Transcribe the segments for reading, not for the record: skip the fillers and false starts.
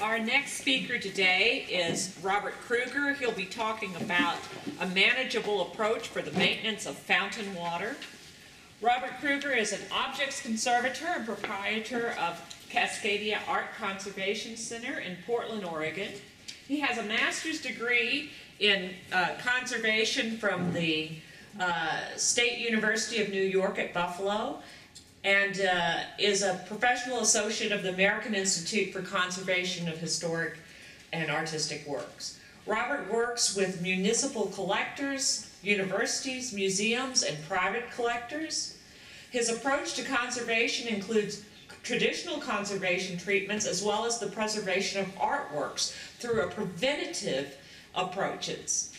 Our next speaker today is Robert Krueger. He'll be talking about a manageable approach for the maintenance of fountain water. Robert Krueger is an objects conservator and proprietor of Cascadia Art Conservation Center in Portland, Oregon. He has a master's degree in conservation from the State University of New York at Buffalo, and is a professional associate of the American Institute for Conservation of Historic and Artistic Works. Robert works with municipal collectors, universities, museums, and private collectors. His approach to conservation includes traditional conservation treatments as well as the preservation of artworks through a preventative approaches.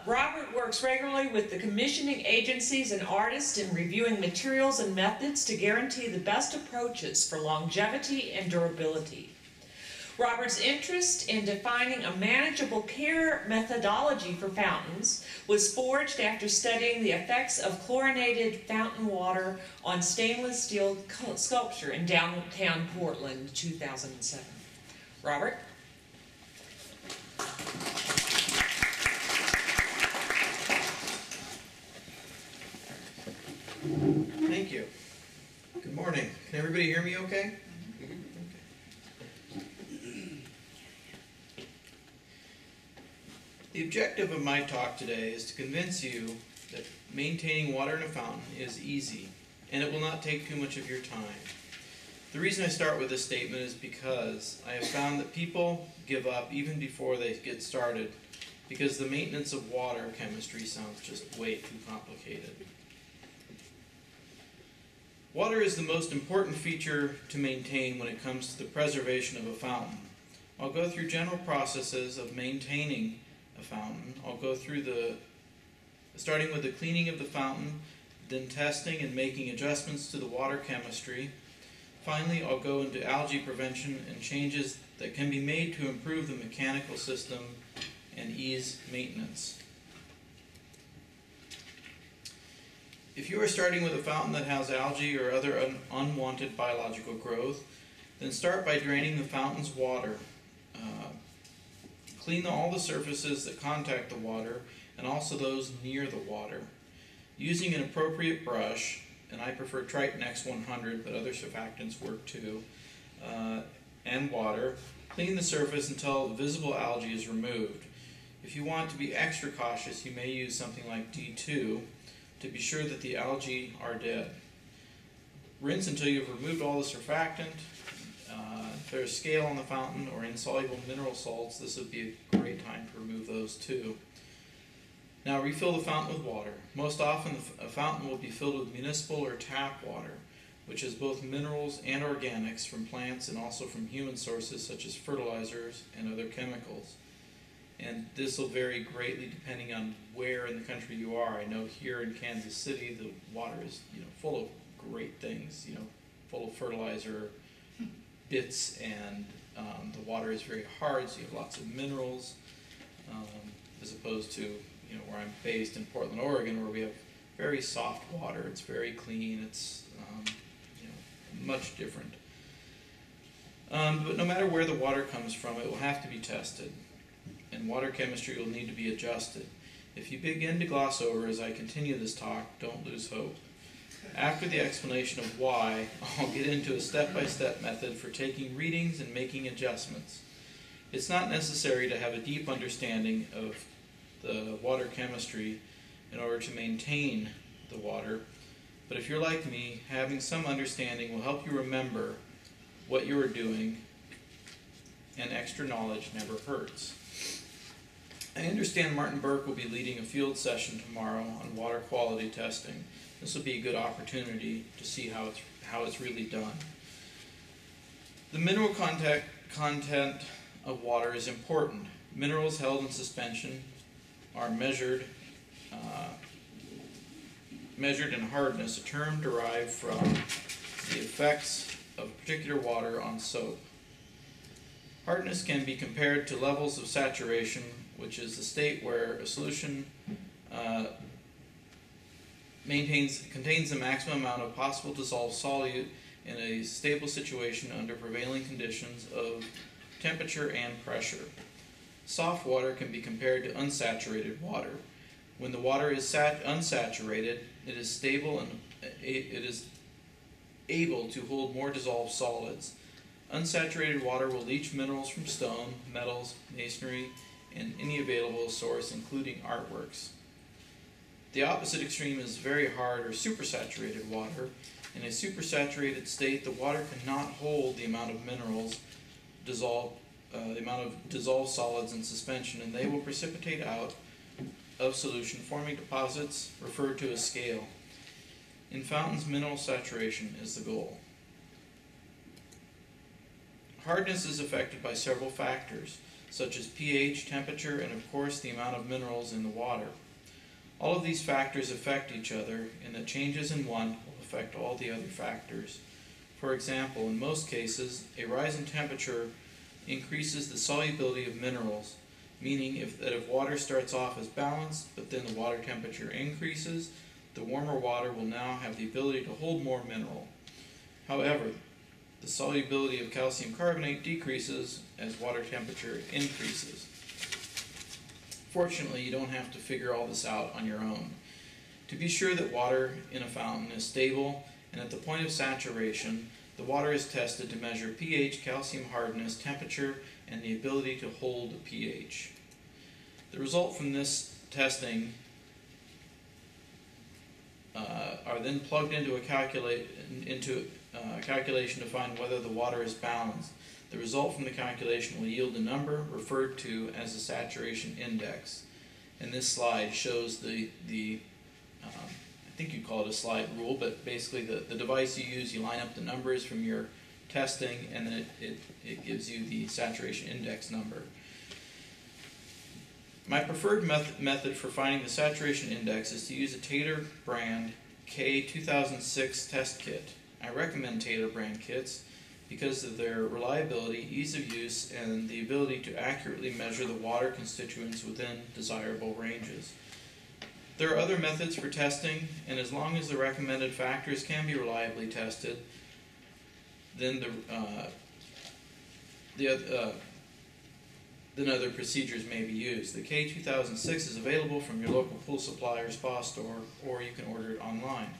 Robert works regularly with the commissioning agencies and artists in reviewing materials and methods to guarantee the best approaches for longevity and durability. Robert's interest in defining a manageable care methodology for fountains was forged after studying the effects of chlorinated fountain water on stainless steel sculpture in downtown Portland in 2007. Robert? Thank you. Good morning. Can everybody hear me okay? Okay. The objective of my talk today is to convince you that maintaining water in a fountain is easy and it will not take too much of your time. The reason I start with this statement is because I have found that people give up even before they get started because the maintenance of water chemistry sounds just way too complicated. Water is the most important feature to maintain when it comes to the preservation of a fountain. I'll go through general processes of maintaining a fountain. I'll go through starting with the cleaning of the fountain, then testing and making adjustments to the water chemistry. Finally, I'll go into algae prevention and changes that can be made to improve the mechanical system and ease maintenance. If you are starting with a fountain that has algae or other unwanted biological growth, then start by draining the fountain's water. Clean all the surfaces that contact the water and also those near the water. Using an appropriate brush, and I prefer Triton X100, but other surfactants work too, and water, clean the surface until the visible algae is removed. If you want to be extra cautious, you may use something like D2 to be sure that the algae are dead. Rinse until you've removed all the surfactant. If there's scale on the fountain or insoluble mineral salts, this would be a great time to remove those too. Now refill the fountain with water. Most often a fountain will be filled with municipal or tap water, which is both minerals and organics from plants and also from human sources such as fertilizers and other chemicals. And this will vary greatly depending on where in the country you are. I know here in Kansas City the water is full of great things, full of fertilizer bits, and the water is very hard, so you have lots of minerals, as opposed to where I'm based in Portland, Oregon, where we have very soft water. It's very clean. It's much different. But no matter where the water comes from, it will have to be tested, and water chemistry will need to be adjusted. If you begin to gloss over as I continue this talk, don't lose hope. After the explanation of why, I'll get into a step-by-step method for taking readings and making adjustments. It's not necessary to have a deep understanding of the water chemistry in order to maintain the water, but if you're like me, having some understanding will help you remember what you are doing, and extra knowledge never hurts. I understand Martin Burke will be leading a field session tomorrow on water quality testing. This will be a good opportunity to see how it's really done. The mineral content of water is important. Minerals held in suspension are measured in hardness, a term derived from the effects of particular water on soap. Hardness can be compared to levels of saturation, which is the state where a solution contains the maximum amount of possible dissolved solute in a stable situation under prevailing conditions of temperature, and pressure. Soft water can be compared to unsaturated water. When the water is unsaturated, it is stable and it is able to hold more dissolved solids. Unsaturated water will leach minerals from stone, metals, masonry, and any available source, including artworks. The opposite extreme is very hard or supersaturated water. In a supersaturated state, the water cannot hold the amount of minerals dissolved, the amount of dissolved solids in suspension, and they will precipitate out of solution, forming deposits referred to as scale. In fountains, mineral saturation is the goal. Hardness is affected by several factors, such as pH, temperature, and of course the amount of minerals in the water. All of these factors affect each other, and the changes in one will affect all the other factors. For example, in most cases, a rise in temperature increases the solubility of minerals, meaning if water starts off as balanced, but then the water temperature increases, the warmer water will now have the ability to hold more mineral. However, the solubility of calcium carbonate decreases as water temperature increases. Fortunately, you don't have to figure all this out on your own. To be sure that water in a fountain is stable and at the point of saturation, the water is tested to measure pH, calcium hardness, temperature, and the ability to hold a pH. The result from this testing are then plugged into a calculation to find whether the water is balanced. The result from the calculation will yield a number referred to as the saturation index. And this slide shows I think you'd call it a slide rule, but basically the device you use, you line up the numbers from your testing, and then it gives you the saturation index number. My preferred method for finding the saturation index is to use a Taylor brand K2006 test kit. I recommend Taylor brand kits because of their reliability, ease of use, and the ability to accurately measure the water constituents within desirable ranges. There are other methods for testing, and as long as the recommended factors can be reliably tested, then other procedures may be used. The K2006 is available from your local pool supply or spa store, or you can order it online.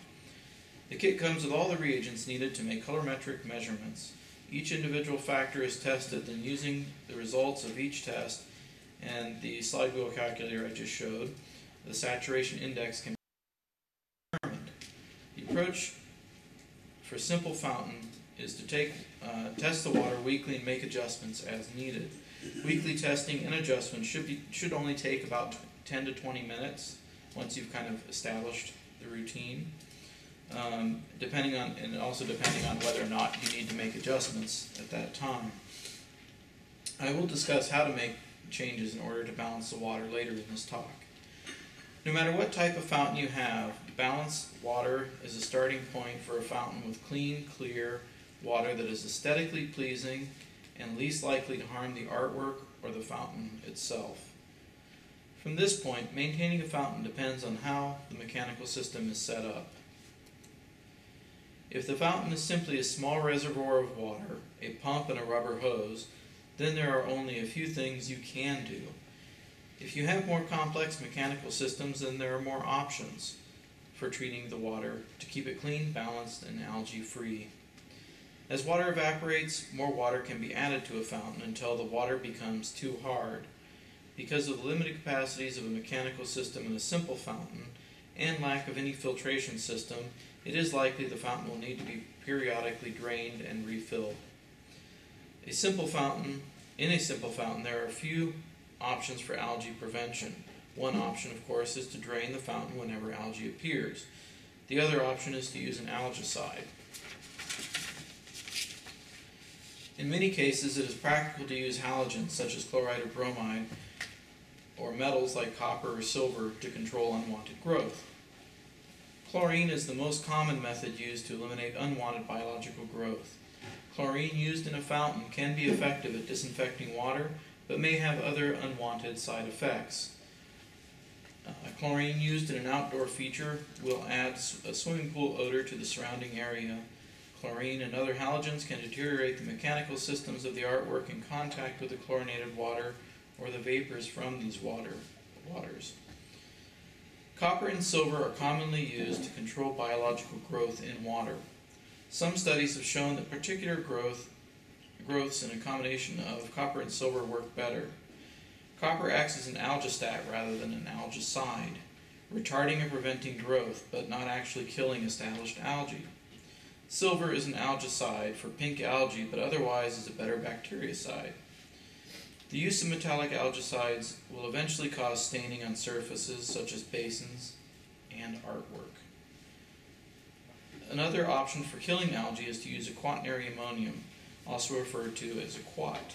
The kit comes with all the reagents needed to make colorimetric measurements. Each individual factor is tested, then using the results of each test and the slide wheel calculator I just showed, the saturation index can be determined. The approach for simple fountain is to test the water weekly and make adjustments as needed. Weekly testing and adjustments should only take about 10 to 20 minutes once you've kind of established the routine. Depending on whether or not you need to make adjustments at that time. I will discuss how to make changes in order to balance the water later in this talk. No matter what type of fountain you have, balanced water is a starting point for a fountain with clean, clear water that is aesthetically pleasing and least likely to harm the artwork or the fountain itself. From this point, maintaining a fountain depends on how the mechanical system is set up. If the fountain is simply a small reservoir of water, a pump and a rubber hose, then there are only a few things you can do. If you have more complex mechanical systems, then there are more options for treating the water to keep it clean, balanced, and algae-free. As water evaporates, more water can be added to a fountain until the water becomes too hard. Because of the limited capacities of a mechanical system in a simple fountain and lack of any filtration system, it is likely the fountain will need to be periodically drained and refilled. In a simple fountain, there are a few options for algae prevention. One option, of course, is to drain the fountain whenever algae appears. The other option is to use an algicide. In many cases, it is practical to use halogens such as chloride or bromide, or metals like copper or silver to control unwanted growth. Chlorine is the most common method used to eliminate unwanted biological growth. Chlorine used in a fountain can be effective at disinfecting water, but may have other unwanted side effects. Chlorine used in an outdoor feature will add a swimming pool odor to the surrounding area. chlorine, and other halogens can deteriorate the mechanical systems of the artwork in contact with the chlorinated water or the vapors from these waters. Copper and silver are commonly used to control biological growth in water. Some studies have shown that particular growths in a combination of copper and silver work better. Copper acts as an algistat rather than an algicide, retarding and preventing growth, but not actually killing established algae. Silver is an algicide for pink algae, but otherwise is a better bactericide. The use of metallic algicides will eventually cause staining on surfaces such as basins and artwork. Another option for killing algae is to use a quaternary ammonium, also referred to as a quat.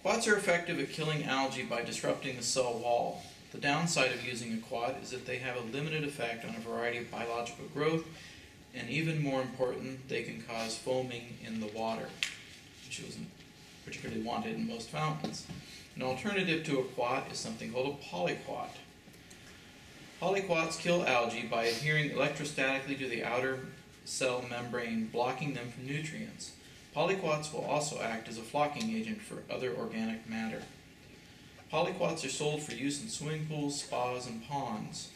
Quats are effective at killing algae by disrupting the cell wall. The downside of using a quat is that they have a limited effect on a variety of biological growth, and even more important, they can cause foaming in the water, which isn't particularly wanted in most fountains. An alternative to a quat is something called a polyquat. Polyquats kill algae by adhering electrostatically to the outer cell membrane, blocking them from nutrients. Polyquats will also act as a flocking agent for other organic matter. Polyquats are sold for use in swimming pools, spas, and ponds.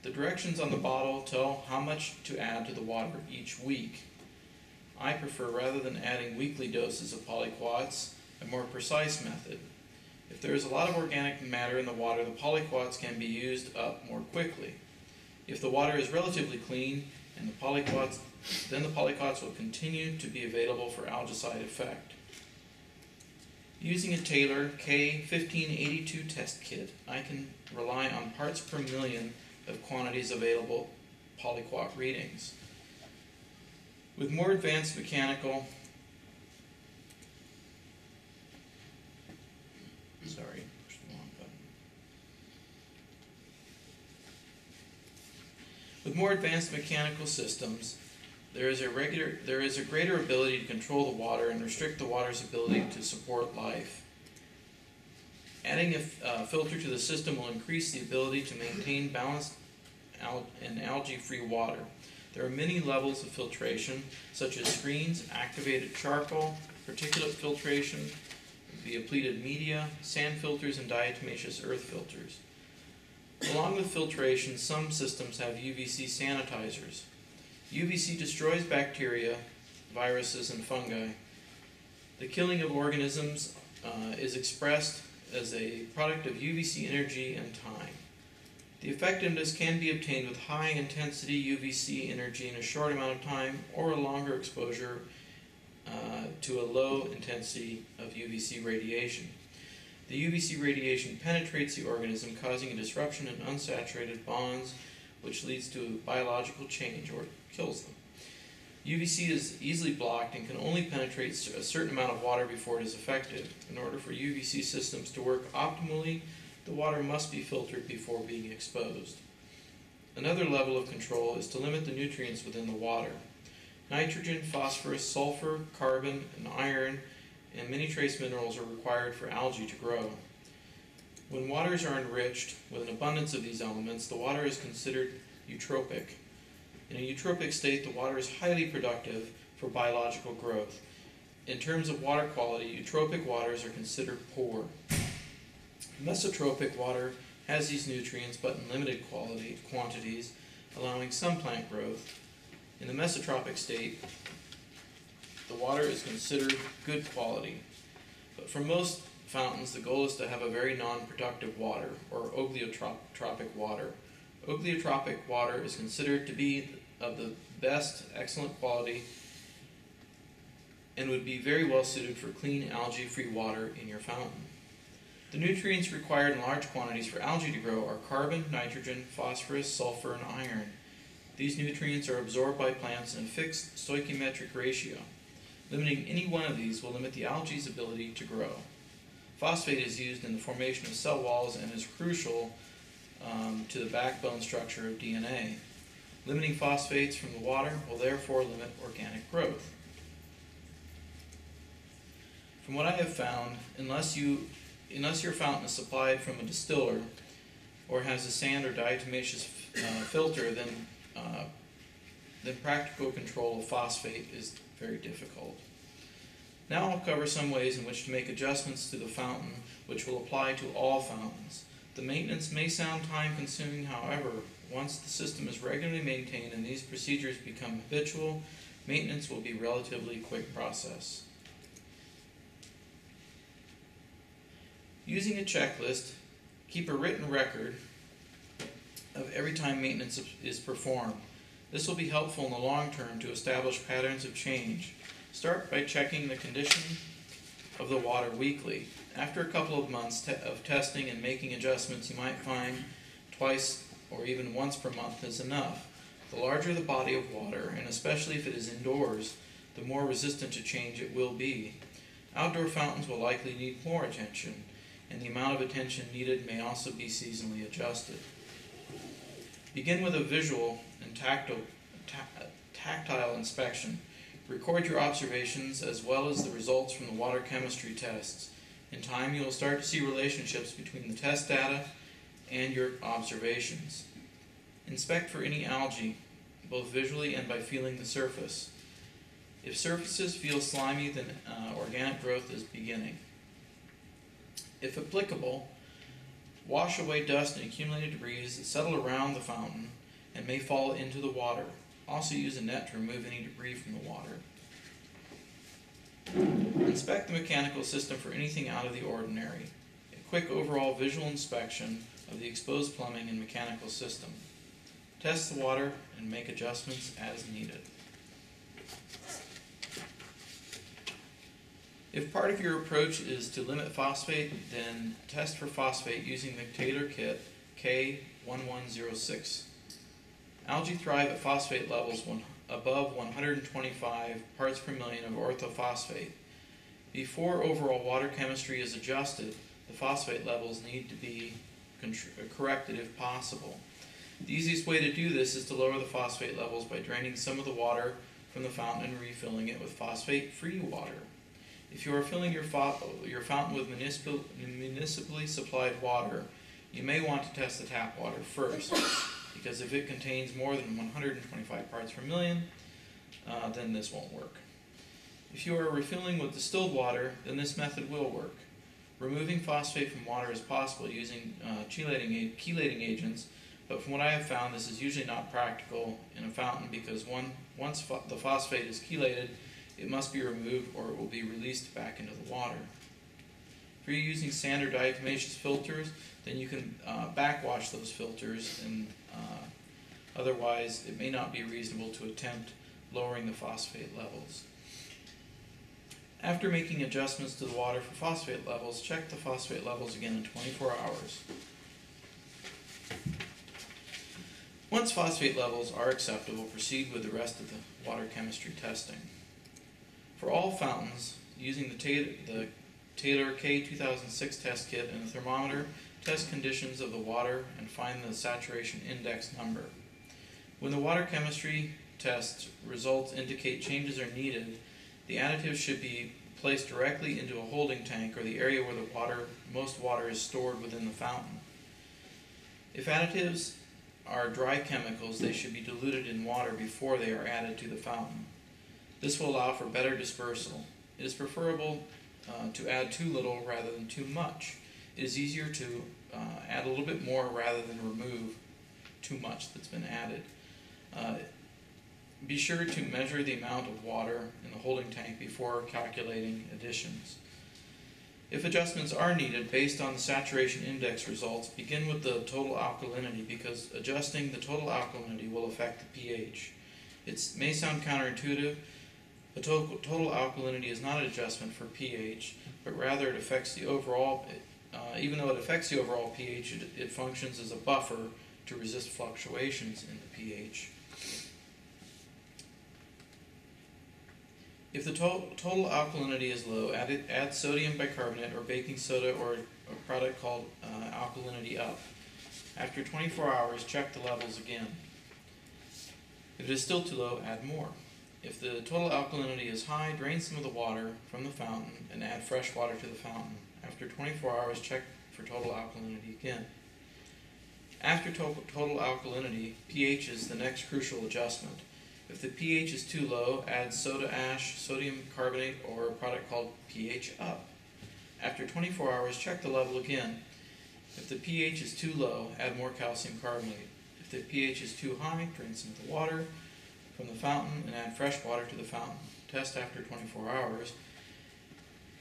The directions on the bottle tell how much to add to the water each week. I prefer, rather than adding weekly doses of polyquats, a more precise method. If there is a lot of organic matter in the water, the polyquats can be used up more quickly. If the water is relatively clean, and then the polyquats will continue to be available for algicide effect. Using a Taylor K1582 test kit, I can rely on parts per million of quantities available polyquat readings. With more advanced mechanical systems, there is a greater ability to control the water and restrict the water's ability to support life. Adding a filter to the system will increase the ability to maintain balanced and algae-free water. There are many levels of filtration, such as screens, activated charcoal, particulate filtration via pleated media, sand filters, and diatomaceous earth filters. Along with filtration, some systems have UVC sanitizers. UVC destroys bacteria, viruses, and fungi. The killing of organisms is expressed as a product of UVC energy and time. The effectiveness can be obtained with high intensity UVC energy in a short amount of time, or a longer exposure to a low intensity of UVC radiation. The UVC radiation penetrates the organism, causing a disruption in unsaturated bonds, which leads to a biological change or kills them. UVC is easily blocked and can only penetrate a certain amount of water before it is effective. In order for UVC systems to work optimally, the water must be filtered before being exposed. Another level of control is to limit the nutrients within the water. Nitrogen, phosphorus, sulfur, carbon, and iron, and many trace minerals are required for algae to grow. When waters are enriched with an abundance of these elements, the water is considered eutrophic. In a eutrophic state, the water is highly productive for biological growth. In terms of water quality, eutrophic waters are considered poor. Mesotrophic water has these nutrients but in limited quantities, allowing some plant growth. In the mesotrophic state, the water is considered good quality. But for most fountains, the goal is to have a very non-productive water, or oligotrophic water. Oligotrophic water is considered to be of the best, excellent quality, and would be very well suited for clean, algae-free water in your fountain. The nutrients required in large quantities for algae to grow are carbon, nitrogen, phosphorus, sulfur, and iron. These nutrients are absorbed by plants in a fixed stoichiometric ratio. Limiting any one of these will limit the algae's ability to grow. Phosphate is used in the formation of cell walls and is crucial to the backbone structure of DNA. Limiting phosphates from the water will therefore limit organic growth. From what I have found, unless your fountain is supplied from a distiller or has a sand or diatomaceous filter, then practical control of phosphate is very difficult. Now I'll cover some ways in which to make adjustments to the fountain which will apply to all fountains. The maintenance may sound time-consuming, however, once the system is regularly maintained and these procedures become habitual, maintenance will be a relatively quick process. Using a checklist, keep a written record of every time maintenance is performed. This will be helpful in the long term to establish patterns of change. Start by checking the condition of the water weekly. After a couple of months of testing and making adjustments, you might find twice or even once per month is enough. The larger the body of water, and especially if it is indoors, the more resistant to change it will be. Outdoor fountains will likely need more attention, and the amount of attention needed may also be seasonally adjusted. Begin with a visual and tactile inspection. Record your observations as well as the results from the water chemistry tests. In time, you will start to see relationships between the test data and your observations. Inspect for any algae, both visually and by feeling the surface. If surfaces feel slimy, then organic growth is beginning. If applicable, wash away dust and accumulated debris that settle around the fountain and may fall into the water. Also use a net to remove any debris from the water. Inspect the mechanical system for anything out of the ordinary. A quick overall visual inspection of the exposed plumbing and mechanical system. Test the water and make adjustments as needed. If part of your approach is to limit phosphate, then test for phosphate using the Taylor kit K1106. Algae thrive at phosphate levels above 125 parts per million of orthophosphate. Before overall water chemistry is adjusted, the phosphate levels need to be corrected if possible. The easiest way to do this is to lower the phosphate levels by draining some of the water from the fountain and refilling it with phosphate-free water. If you are filling your fountain with municipally supplied water, you may want to test the tap water first, because if it contains more than 125 parts per million, then this won't work. If you are refilling with distilled water, then this method will work. Removing phosphate from water is possible using chelating agents, but from what I have found, this is usually not practical in a fountain because once the phosphate is chelated, it must be removed or it will be released back into the water. If you're using sand or diatomaceous filters, then you can backwash those filters, and otherwise it may not be reasonable to attempt lowering the phosphate levels. After making adjustments to the water for phosphate levels, check the phosphate levels again in 24 hours. Once phosphate levels are acceptable, proceed with the rest of the water chemistry testing. For all fountains, using the Taylor K2006 test kit and a thermometer, test conditions of the water and find the saturation index number. When the water chemistry test results indicate changes are needed, the additives should be placed directly into a holding tank or the area where most water is stored within the fountain. If additives are dry chemicals, they should be diluted in water before they are added to the fountain. This will allow for better dispersal. It is preferable to add too little rather than too much. It is easier to add a little bit more rather than remove too much that's been added. Be sure to measure the amount of water in the holding tank before calculating additions. If adjustments are needed based on the saturation index results, begin with the total alkalinity because adjusting the total alkalinity will affect the pH. It may sound counterintuitive, but total alkalinity is not an adjustment for pH, but rather it affects the overall, even though it affects the overall pH, it functions as a buffer to resist fluctuations in the pH. If the total alkalinity is low, add sodium bicarbonate or baking soda or a product called alkalinity up. After 24 hours, check the levels again. If it is still too low, add more. If the total alkalinity is high, drain some of the water from the fountain and add fresh water to the fountain. After 24 hours, check for total alkalinity again. After total alkalinity, pH is the next crucial adjustment. If the pH is too low, add soda ash, sodium carbonate, or a product called pH up. After 24 hours, check the level again. If the pH is too low, add more calcium carbonate. If the pH is too high, drain some of the water from the fountain and add fresh water to the fountain. Test after 24 hours.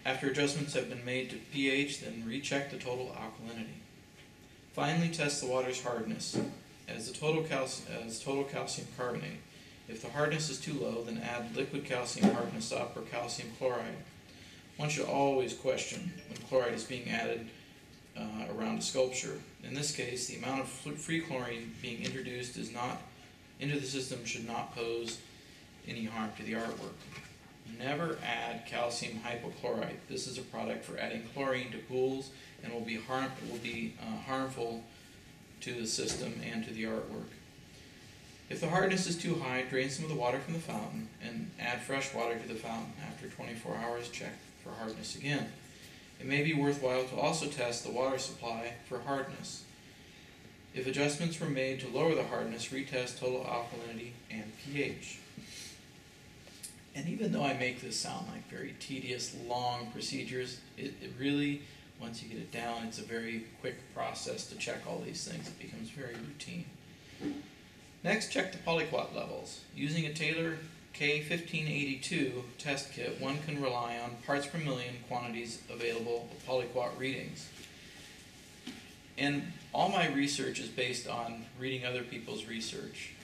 After adjustments have been made to pH, then recheck the total alkalinity. Finally, test the water's hardness as total calcium carbonate. If the hardness is too low, then add liquid calcium hardness up or calcium chloride. One should always question when chloride is being added around a sculpture. In this case, the amount of free chlorine being introduced into the system should not pose any harm to the artwork. Never add calcium hypochlorite. This is a product for adding chlorine to pools and will be harmful to the system and to the artwork. If the hardness is too high, drain some of the water from the fountain and add fresh water to the fountain. After 24 hours, check for hardness again. It may be worthwhile to also test the water supply for hardness. If adjustments were made to lower the hardness, retest total alkalinity and pH. And even though I make this sound like very tedious, long procedures, it really, once you get it down, it's a very quick process to check all these things. It becomes very routine. Next, check the polyquat levels. Using a Taylor K1582 test kit, one can rely on parts per million quantities available of polyquat readings. And all my research is based on reading other people's research.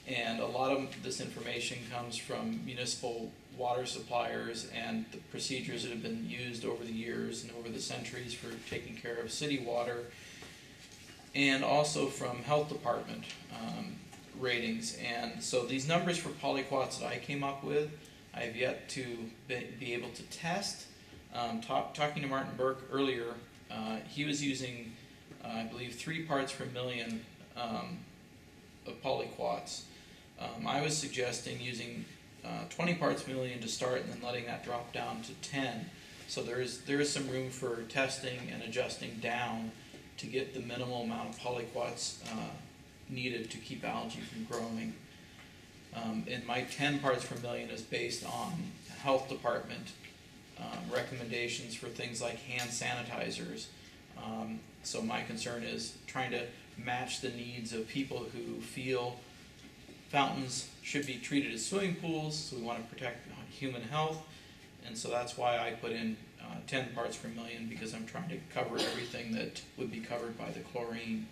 And a lot of this information comes from municipal water suppliers and the procedures that have been used over the years and over the centuries for taking care of city water, and also from health department ratings. And so these numbers for polyquats that I came up with, I have yet to be able to test. Talking to Martin Burke earlier, he was using, I believe, 3 parts per million of polyquats. I was suggesting using 20 parts per million to start and then letting that drop down to 10. So there is some room for testing and adjusting down to get the minimal amount of polyquats needed to keep algae from growing. And my 10 parts per million is based on health department recommendations for things like hand sanitizers. So my concern is trying to match the needs of people who feel fountains should be treated as swimming pools, so we want to protect human health, and so that's why I put in 10 parts per million, because I'm trying to cover everything that would be covered by the chlorine.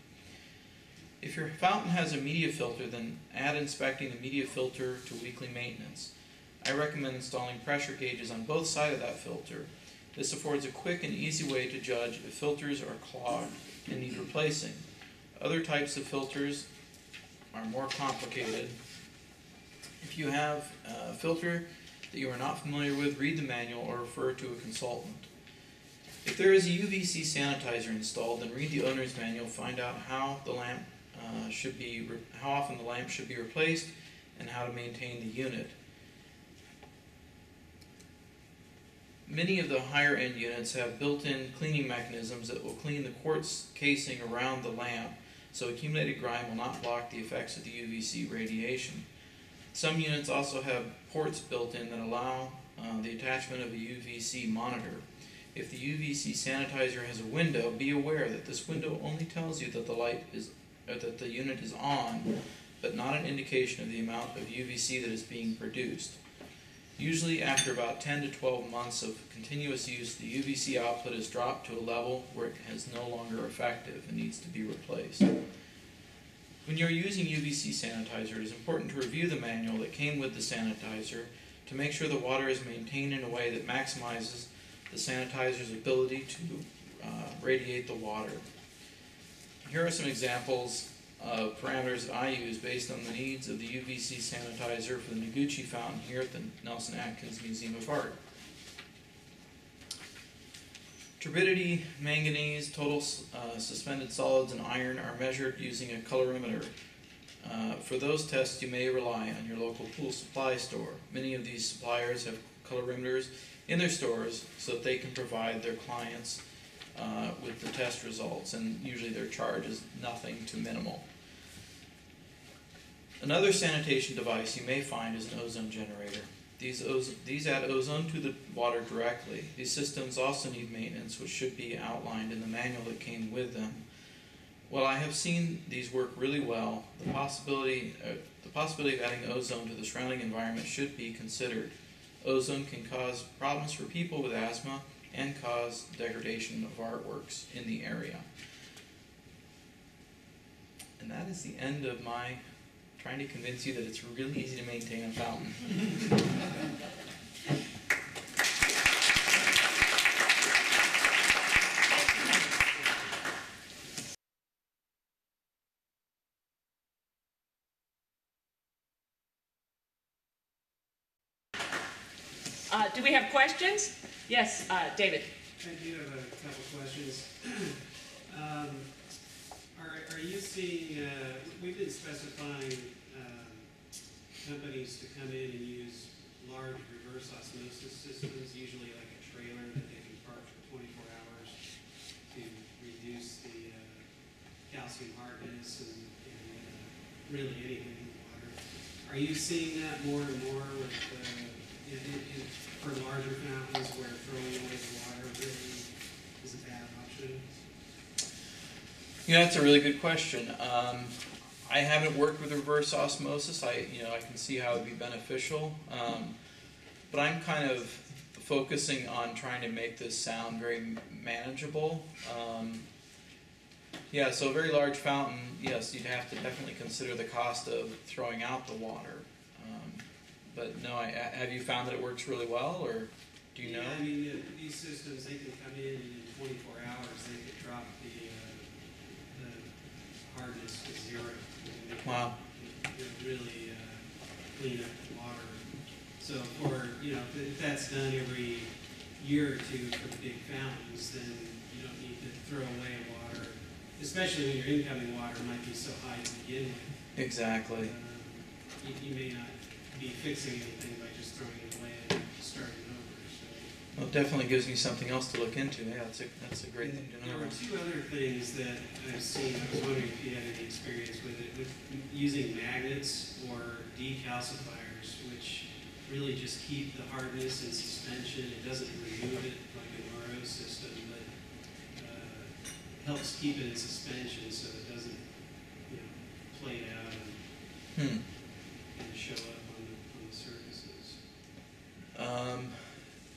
If your fountain has a media filter, then add inspecting the media filter to weekly maintenance. I recommend installing pressure gauges on both sides of that filter. This affords a quick and easy way to judge if filters are clogged and need replacing. Other types of filters are more complicated. If you have a filter that you are not familiar with, read the manual or refer to a consultant. If there is a UVC sanitizer installed, then read the owner's manual, find out how the lamp how often the lamp should be replaced, and how to maintain the unit. Many of the higher end units have built-in cleaning mechanisms that will clean the quartz casing around the lamp, so accumulated grime will not block the effects of the UVC radiation. Some units also have ports built in that allow the attachment of a UVC monitor. If the UVC sanitizer has a window, be aware that this window only tells you that the unit is on, but not an indication of the amount of UVC that is being produced. Usually after about 10 to 12 months of continuous use, the UVC output is dropped to a level where it is no longer effective and needs to be replaced. When you're using UVC sanitizer, it is important to review the manual that came with the sanitizer to make sure the water is maintained in a way that maximizes the sanitizer's ability to radiate the water. Here are some examples of parameters that I use based on the needs of the UVC sanitizer for the Noguchi fountain here at the Nelson Atkins Museum of Art. Turbidity, manganese, total suspended solids, and iron are measured using a colorimeter. For those tests, you may rely on your local pool supply store. Many of these suppliers have colorimeters in their stores so that they can provide their clients with the test results, and usually their charge is nothing to minimal. Another sanitation device you may find is an ozone generator. These add ozone to the water directly. These systems also need maintenance, which should be outlined in the manual that came with them. While I have seen these work really well, the possibility of adding ozone to the surrounding environment should be considered. Ozone can cause problems for people with asthma and cause degradation of artworks in the area. And that is the end of my trying to convince you that it's really easy to maintain a fountain. Do we have questions? Yes, David. I do have a couple questions. Are you seeing, we've been specifying companies to come in and use large reverse osmosis systems, usually like a trailer that they can park for 24 hours to reduce the calcium hardness and really anything in the water. Are you seeing that more and more with for larger fountains where throwing away the water really is a bad option? Yeah, that's a really good question. I haven't worked with reverse osmosis. I can see how it would be beneficial, but I'm kind of focusing on trying to make this sound very manageable. Yeah, so a very large fountain, yes, you'd have to definitely consider the cost of throwing out the water. But no, have you found that it works really well, or do you know? Yeah, I mean, these systems, they can come in and in 24 hours, they could drop the hardness to zero. Wow. Really clean up the water. So if that's done every year or two for the big fountains, then you don't need to throw away water, especially when your incoming water might be so high to begin with. Exactly. You may not be fixing anything by just throwing it away and starting over. So. Well, it definitely gives me something else to look into. Yeah, that's a great thing to know. There were two other things that I've seen. I was wondering if you had any experience with it, with using magnets or decalcifiers, which really just keep the hardness in suspension. It doesn't remove it like an RO system, but helps keep it in suspension so it doesn't play out and show up on the surfaces.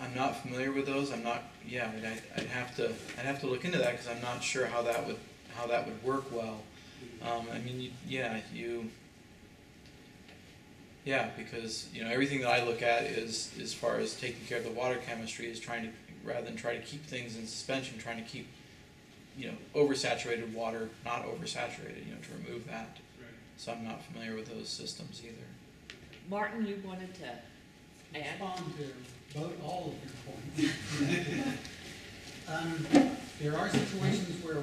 I'm not familiar with those. I'm not. Yeah, I mean, I'd have to look into that because I'm not sure how that would work well. I mean, because everything that I look at is as far as taking care of the water chemistry is trying to, rather than try to keep things in suspension, trying to keep oversaturated water not oversaturated, to remove that. Right. So I'm not familiar with those systems either. Martin, you wanted to add? Respond to all of your points. There are situations where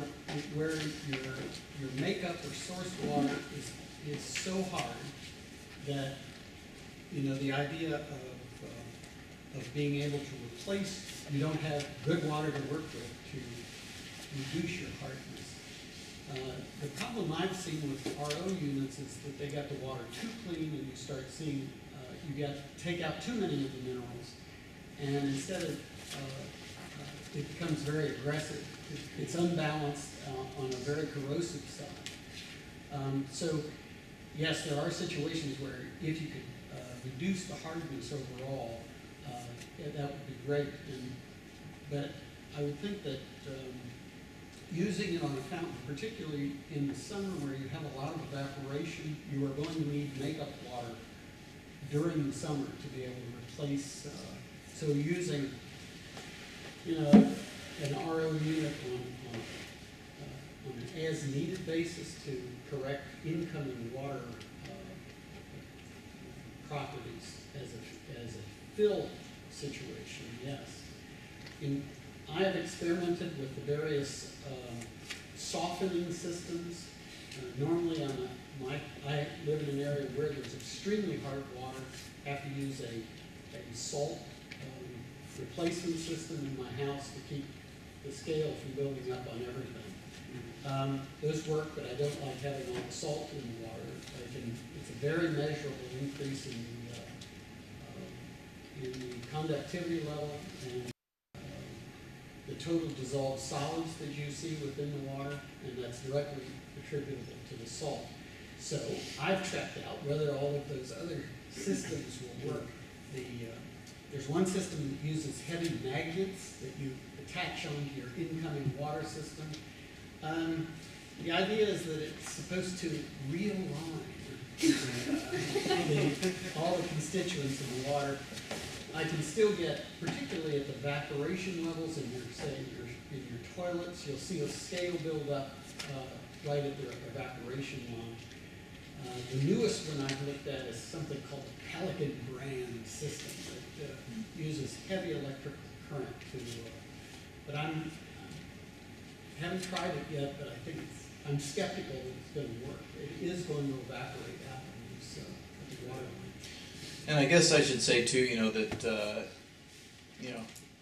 your makeup or source water is so hard that the idea of being able to replace, you don't have good water to work with to reduce your hardness. The problem I've seen with RO units is that they got the water too clean, and you start seeing you take out too many of the minerals, and instead of it becomes very aggressive. It's unbalanced on a very corrosive side. So yes, there are situations where if you could reduce the hardness overall, that would be great. But I would think that using it on a fountain, particularly in the summer where you have a lot of evaporation, you are going to need makeup water during the summer to be able to replace. So using, an RO unit on an as-needed basis to correct incoming water properties as a fill situation, yes. I have experimented with the various softening systems. Normally, I live in an area where there's extremely hard water. I have to use a salt replacement system in my house to keep the scale from building up on everything. Those work, but I don't like having all the salt in the water. It's a very measurable increase in the conductivity level and the total dissolved solids that you see within the water, and that's directly attributable to the salt. So I've checked out whether all of those other systems will work. There's one system that uses heavy magnets that you attach onto your incoming water system. The idea is that it's supposed to realign all the constituents in the water. I can still get, particularly at the evaporation levels in your, say, in your toilets, you'll see a scale build up right at the evaporation line. The newest one I've looked at is something called the Pelican brand system that uses heavy electrical current to, but I haven't tried it yet, but I think I'm skeptical that it's going to work. It is going to evaporate out of these the water line. And I guess I should say too, that,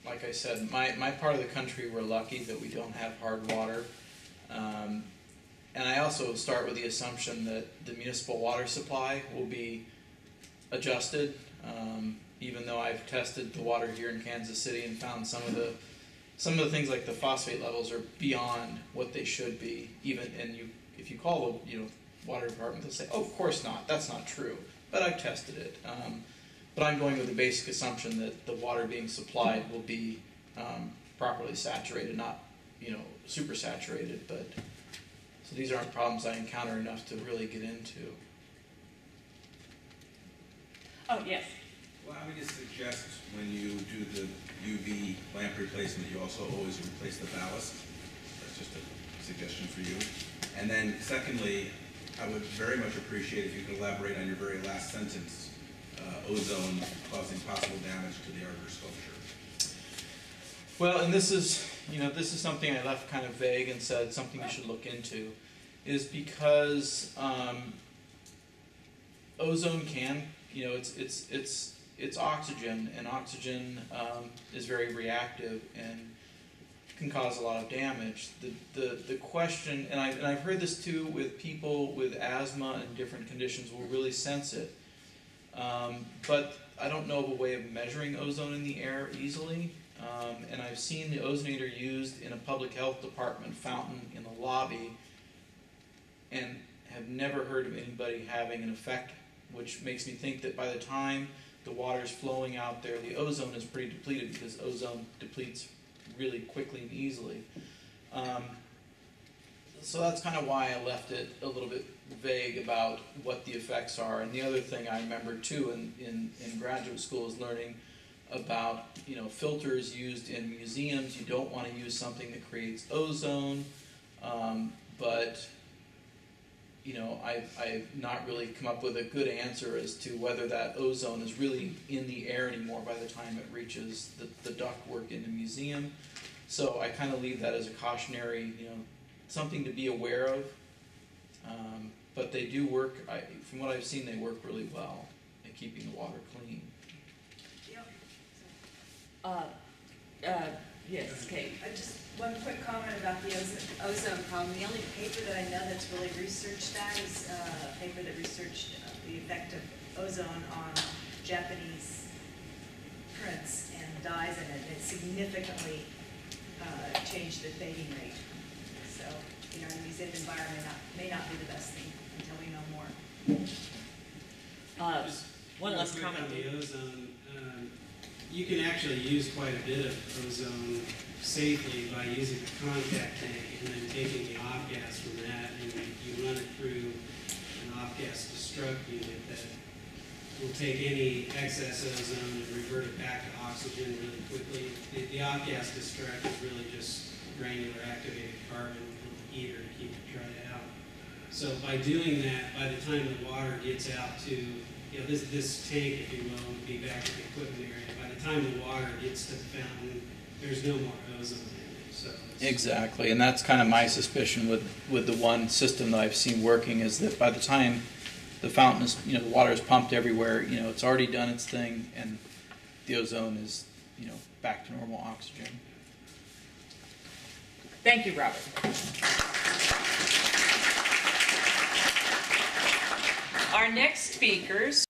like I said, my part of the country, we're lucky that we don't have hard water. And I also start with the assumption that the municipal water supply will be adjusted, even though I've tested the water here in Kansas City and found some of the things like the phosphate levels are beyond what they should be. If you call the water department, they'll say, "Oh, of course not. That's not true." But I've tested it. But I'm going with the basic assumption that the water being supplied will be properly saturated, not super saturated. But so these aren't problems I encounter enough to really get into. Oh, yes. Well, I would just suggest when you do the UV lamp replacement, you also always replace the ballast. That's just a suggestion for you. And then secondly, I would very much appreciate if you could elaborate on your very last sentence, ozone causing possible damage to the arbor sculpture. Well, and this is something I left kind of vague and said something you should look into, is because ozone can, it's oxygen, and oxygen is very reactive and can cause a lot of damage. The question, and I've heard this too with people with asthma and different conditions will really sense it, but I don't know of a way of measuring ozone in the air easily. And I've seen the ozonator used in a public health department fountain in the lobby and have never heard of anybody having an effect, which makes me think that by the time the water is flowing out there, the ozone is pretty depleted, because ozone depletes really quickly and easily. So that's kind of why I left it a little bit vague about what the effects are. And the other thing I remember too in graduate school is learning about filters used in museums. You don't want to use something that creates ozone, but I've not really come up with a good answer as to whether that ozone is really in the air anymore by the time it reaches the ductwork in the museum. So I kind of leave that as a cautionary, something to be aware of. But they do work. From what I've seen, they work really well at keeping the water clean. Yes, Kate. Just one quick comment about the ozone problem. The only paper that I know that's really researched that is a paper that researched the effect of ozone on Japanese prints and dyes in it. It significantly changed the fading rate. So, in the museum environment may not be the best thing until we know more. Just One real last quick comment. on the ozone. You can actually use quite a bit of ozone safely by using the contact tank and then taking the off-gas from that, and you run it through an off-gas destruct unit that will take any excess ozone and revert it back to oxygen really quickly. The off-gas destruct is really just granular activated carbon with a heater to keep it dried out. So by doing that, by the time the water gets out to this tank, if you will, would be back at the equipment area. By the time the water gets to the fountain, there's no more ozone in it. So Exactly, and that's kind of my suspicion with the one system that I've seen working, is that by the time the fountain is, the water is pumped everywhere, it's already done its thing, and the ozone is, back to normal oxygen. Thank you, Robert. Our next speakers